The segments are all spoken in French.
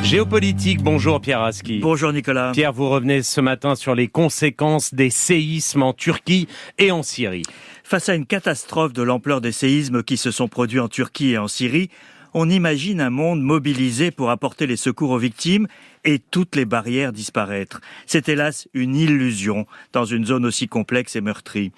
Géopolitique, bonjour Pierre Aski. Bonjour Nicolas. Pierre, vous revenez ce matin sur les conséquences des séismes en Turquie et en Syrie. Face à une catastrophe de l'ampleur des séismes qui se sont produits en Turquie et en Syrie, on imagine un monde mobilisé pour apporter les secours aux victimes et toutes les barrières disparaître. C'est hélas une illusion dans une zone aussi complexe et meurtrie.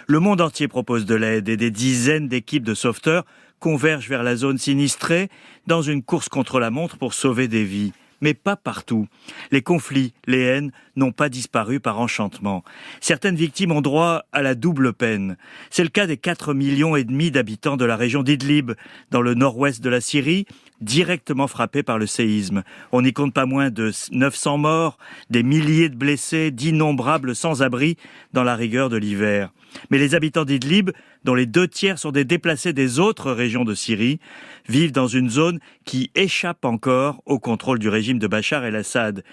Le monde entier propose de l'aide et des dizaines d'équipes de sauveteurs convergent vers la zone sinistrée dans une course contre la montre pour sauver des vies. Mais pas partout. Les conflits, les haines n'ont pas disparu par enchantement. Certaines victimes ont droit à la double peine. C'est le cas des 4,5 millions d'habitants de la région d'Idlib, dans le nord-ouest de la Syrie, directement frappés par le séisme. On n'y compte pas moins de 900 morts, des milliers de blessés, d'innombrables sans-abri dans la rigueur de l'hiver. Mais les habitants d'Idlib, dont les 2/3 sont des déplacés des autres régions de Syrie, vivent dans une zone qui échappe encore au contrôle du régime de Bachar el-Assad.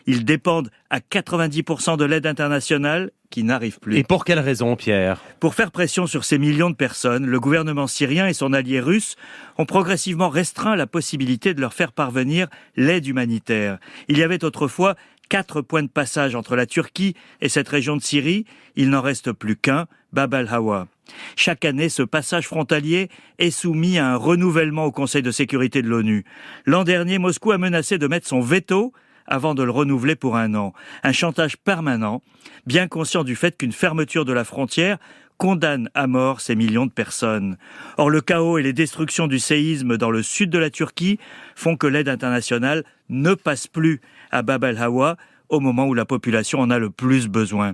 Ils dépendent à 90% de l'aide internationale qui n'arrive plus. Et pour quelle raison, Pierre ? Pour faire pression sur ces millions de personnes, le gouvernement syrien et son allié russe ont progressivement restreint la possibilité de leur faire parvenir l'aide humanitaire. Il y avait autrefois 4 points de passage entre la Turquie et cette région de Syrie. Il n'en reste plus qu'un, Bab al-Hawa. Chaque année, ce passage frontalier est soumis à un renouvellement au Conseil de sécurité de l'ONU. L'an dernier, Moscou a menacé de mettre son veto avant de le renouveler pour 1 an. Un chantage permanent, bien conscient du fait qu'une fermeture de la frontière condamne à mort ces millions de personnes. Or, le chaos et les destructions du séisme dans le sud de la Turquie font que l'aide internationale ne passe plus à Bab al-Hawa au moment où la population en a le plus besoin.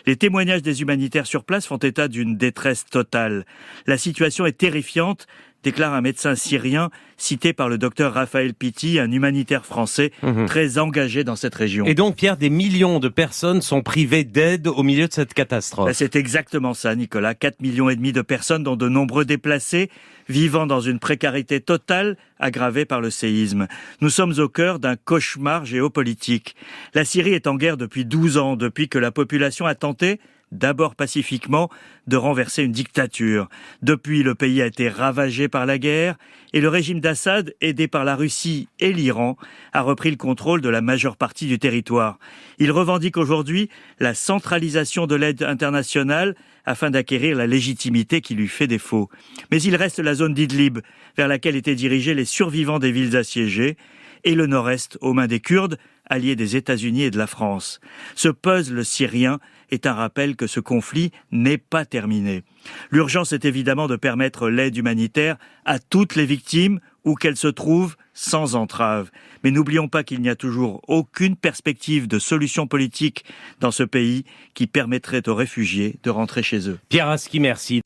Les témoignages des humanitaires sur place font état d'une détresse totale. La situation est terrifiante, déclare un médecin syrien cité par le docteur Raphaël Pitti, un humanitaire français très engagé dans cette région. Et donc, Pierre, des millions de personnes sont privées d'aide au milieu de cette catastrophe. C'est exactement ça, Nicolas. 4,5 millions de personnes, dont de nombreux déplacés, vivant dans une précarité totale aggravée par le séisme. Nous sommes au cœur d'un cauchemar géopolitique. La Syrie est en guerre depuis 12 ans, depuis que la population a tenté, d'abord pacifiquement, de renverser une dictature. Depuis, le pays a été ravagé par la guerre et le régime d'Assad, aidé par la Russie et l'Iran, a repris le contrôle de la majeure partie du territoire. Il revendique aujourd'hui la centralisation de l'aide internationale afin d'acquérir la légitimité qui lui fait défaut. Mais il reste la zone d'Idlib, vers laquelle étaient dirigés les survivants des villes assiégées, et le nord-est aux mains des Kurdes, alliés des États-Unis et de la France. Ce puzzle syrien est un rappel que ce conflit n'est pas terminé. L'urgence est évidemment de permettre l'aide humanitaire à toutes les victimes, où qu'elles se trouvent, sans entrave. Mais n'oublions pas qu'il n'y a toujours aucune perspective de solution politique dans ce pays qui permettrait aux réfugiés de rentrer chez eux. Pierre Aski, merci.